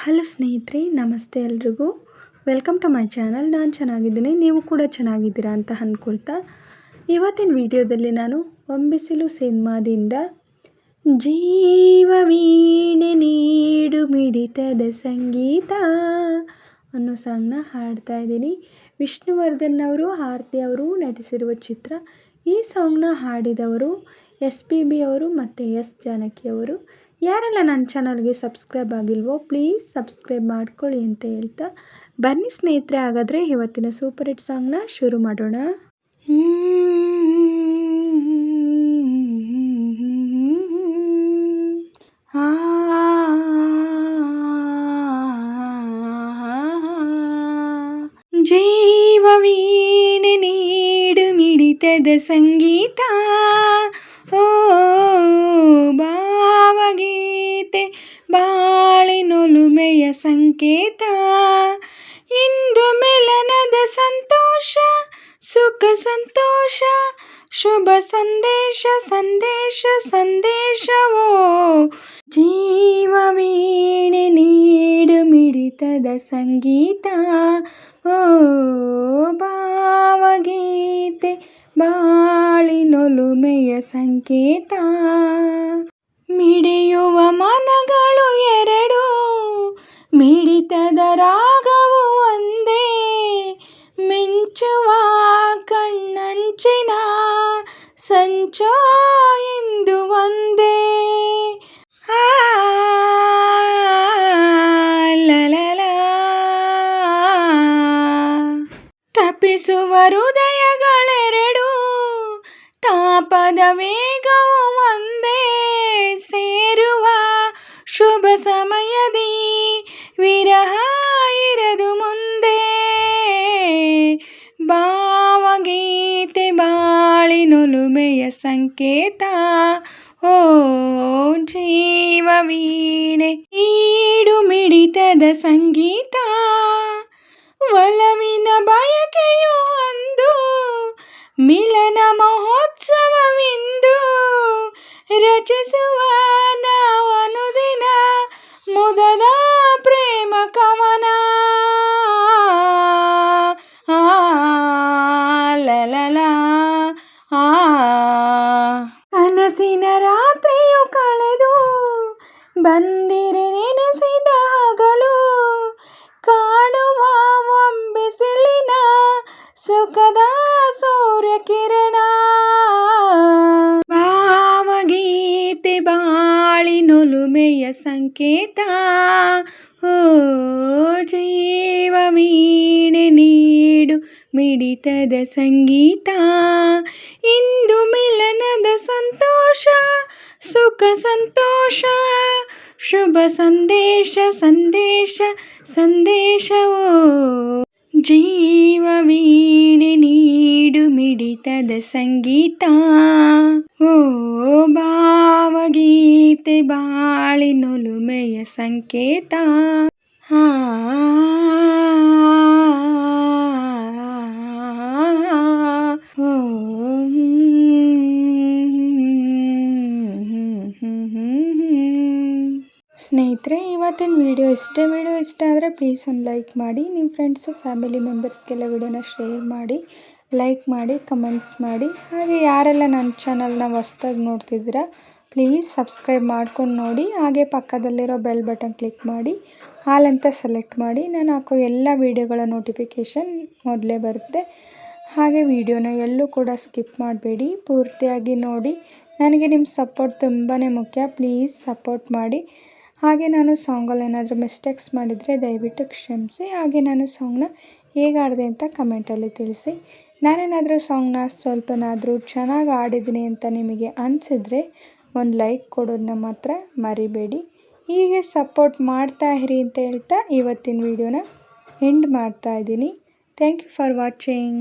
Hello ಸ್ನೇಹಿತರೆ, ನಮಸ್ತೆ ಎಲ್ರಿಗೂ. Welcome to my channel. ನಾನು ಚೆನ್ನಾಗಿದ್ದೀನಿ, ನೀವು ಕೂಡ ಚೆನ್ನಾಗಿದ್ದೀರಾ ಅಂತ ಅಂದ್ಕೊಳ್ತಾ ಇವತ್ತಿನ ವಿಡಿಯೋದಲ್ಲಿ ನಾನು ಹೊಂಬಿಸಿಲು ಸಿನಿಮಾದಿಂದ ಜೀವವೀಣೆ ನೀಡು ಮಿಡಿತದ ಸಂಗೀತ ಅನ್ನೋ ಸಾಂಗ್ನ ಹಾಡ್ತಾ ಇದ್ದೀನಿ. ವಿಷ್ಣುವರ್ಧನ್ ಅವರು, ಆರತಿ ಅವರು ನಟಿಸಿರುವ ಚಿತ್ರ. ಈ ಸಾಂಗ್ನ ಹಾಡಿದವರು SPB ಅವರು ಮತ್ತು S ಜಾನಕಿ ಅವರು. ಯಾರೆಲ್ಲ ನನ್ನ ಚಾನಲ್ಗೆ ಸಬ್ಸ್ಕ್ರೈಬ್ ಆಗಿಲ್ವೋ ಪ್ಲೀಸ್ ಸಬ್ಸ್ಕ್ರೈಬ್ ಮಾಡ್ಕೊಳ್ಳಿ ಅಂತ ಹೇಳ್ತಾ ಬನ್ನಿ ಸ್ನೇಹಿತರೆ, ಹಾಗಾದರೆ ಇವತ್ತಿನ ಸೂಪರ್ ಹಿಟ್ ಸಾಂಗ್ನ ಶುರು ಮಾಡೋಣ. ಜೀವವೀಣೆ ನೀಡು ಮಿಡಿತದ ಸಂಗೀತ, ಓ ಭಾವಗೀತೆ ಬಾಳಿನೊಲುಮೆಯ ಸಂಕೇತ. ಇಂದು ಮಿಲನದ ಸಂತೋಷ, ಸುಖ ಸಂತೋಷ, ಶುಭ ಸಂದೇಶ ಸಂದೇಶ ಸಂದೇಶವೋ. ಜೀವವೀಣೆ ನೀಡು ಮಿಡಿತದ ಸಂಗೀತ, ಓ ಭಾವಗೀತೆ ಬಾಳಿನೊಲುಮೆಯ ಸಂಕೇತ. ಮಿಡಿಯುವ ಮನಗಳು ಎರಡು, ಮಿಡಿತದ ರಾಗವು ಒಂದೇ. ಮಿಂಚುವ ಕಣ್ಣಂಚಿನ ಸಂಚೋ ಇಂದು ಒಂದೇ. ತಪ್ಪಿಸುವ ಹೃದಯಗಳೆರಡು, ತಾಪದ ವೇಗವು ಒಂದೇ. ಸೇರುವ ಶುಭ ಸಮಯದಿ ವಿರಹ ಇರದು ಮುಂದೆ. ಭಾವಗೀತೆ ಬಾಳಿನೊಲುಮೆಯ ಸಂಕೇತ, ಓ ಜೀವವೀಣೆ ನೀಡು ಮಿಡಿತದ ಸಂಗೀತ. ಒಲವಿನ ಬಯಕೆಯು ಒಂದು, ಮಿಲನ ಮಹೋತ್ಸವವಿಂದು. ರಚಿಸುವ ನಾವನುದಿನ ಮುದದ ಪ್ರೇಮ ಕವನ. ಕನಸಿನ ರಾತ್ರಿಯು ಕಳೆದು ಬಂದಿರೆ ನೆನೆಸಿದ ಹಗಲು. ಕಾಣುವ ಹೊಂಬಿಸಿಲಿನ ಸುಖದ ಸೂರ್ಯ ಕಿರಣ. ಭಾವಗೀತೆ ಬಾಳಿನೊಲುಮೆಯ ಸಂಕೇತ, ಓ ಜೀವವೀಣೆ ನೀಡು ಮಿಡಿತದ ಸಂಗೀತ. ಇಂದು ಮಿಲನದ ಸಂತೋಷ, ಸುಖ ಸಂತೋಷ, ಶುಭ ಸಂದೇಶ ಸಂದೇಶ ಸಂದೇಶವೋ. ಜೀವವೀಣೆ ನೀಡು ಮಿಡಿತದ ಸಂಗೀತ, ಓ ಭಾವಗೀತೆ ಬಾಳಿನೊಲುಮೆಯ ಸಂಕೇತ. ಸ್ನೇಹಿತರೆ, ಇವತ್ತಿನ ವಿಡಿಯೋ ಇಷ್ಟೇ. ವಿಡಿಯೋ ಇಷ್ಟ ಆದರೆ ಪ್ಲೀಸ್ ಒಂದು ಲೈಕ್ ಮಾಡಿ, ನಿಮ್ಮ ಫ್ರೆಂಡ್ಸು ಫ್ಯಾಮಿಲಿ ಮೆಂಬರ್ಸ್ಗೆಲ್ಲ ವಿಡಿಯೋನ ಶೇರ್ ಮಾಡಿ, ಲೈಕ್ ಮಾಡಿ, ಕಮೆಂಟ್ಸ್ ಮಾಡಿ. ಹಾಗೆ ಯಾರೆಲ್ಲ ನನ್ನ ಚಾನಲ್ನ ಹೊಸ್ದಾಗಿ ನೋಡ್ತಿದ್ದೀರಾ ಪ್ಲೀಸ್ ಸಬ್ಸ್ಕ್ರೈಬ್ ಮಾಡ್ಕೊಂಡು ನೋಡಿ. ಹಾಗೆ ಪಕ್ಕದಲ್ಲಿರೋ ಬೆಲ್ ಬಟನ್ ಕ್ಲಿಕ್ ಮಾಡಿ ಆಲ್ ಅಂತ ಸೆಲೆಕ್ಟ್ ಮಾಡಿ. ನಾನು ಹಾಕೋ ಎಲ್ಲ ವೀಡಿಯೋಗಳ ನೋಟಿಫಿಕೇಷನ್ ಮೊದಲೇ ಬರುತ್ತೆ. ಹಾಗೆ ವಿಡಿಯೋನ ಎಲ್ಲೂ ಕೂಡ ಸ್ಕಿಪ್ ಮಾಡಬೇಡಿ, ಪೂರ್ತಿಯಾಗಿ ನೋಡಿ. ನನಗೆ ನಿಮ್ಮ ಸಪೋರ್ಟ್ ತುಂಬಾ ಮುಖ್ಯ, ಪ್ಲೀಸ್ ಸಪೋರ್ಟ್ ಮಾಡಿ. ಹಾಗೆ ನಾನು ಸಾಂಗಲ್ಲಿ ಏನಾದರೂ ಮಿಸ್ಟೇಕ್ಸ್ ಮಾಡಿದರೆ ದಯವಿಟ್ಟು ಕ್ಷಮಿಸಿ. ಹಾಗೆ ನಾನು ಸಾಂಗ್ನ ಹೇಗೆ ಆಡಿದೆ ಅಂತ ಕಮೆಂಟಲ್ಲಿ ತಿಳಿಸಿ. ನಾನೇನಾದರೂ ಸಾಂಗ್ನ ಸ್ವಲ್ಪನಾದರೂ ಚೆನ್ನಾಗಿ ಆಡಿದ್ದೀನಿ ಅಂತ ನಿಮಗೆ ಅನಿಸಿದರೆ ಒಂದು ಲೈಕ್ ಕೊಡೋದನ್ನ ಮಾತ್ರ ಮರಿಬೇಡಿ. ಹೀಗೆ ಸಪೋರ್ಟ್ ಮಾಡ್ತಾ ಇರಿ ಅಂತ ಹೇಳ್ತಾ ಇವತ್ತಿನ ವಿಡಿಯೋನ ಎಂಡ್ ಮಾಡ್ತಾ ಇದ್ದೀನಿ. Thank you for watching.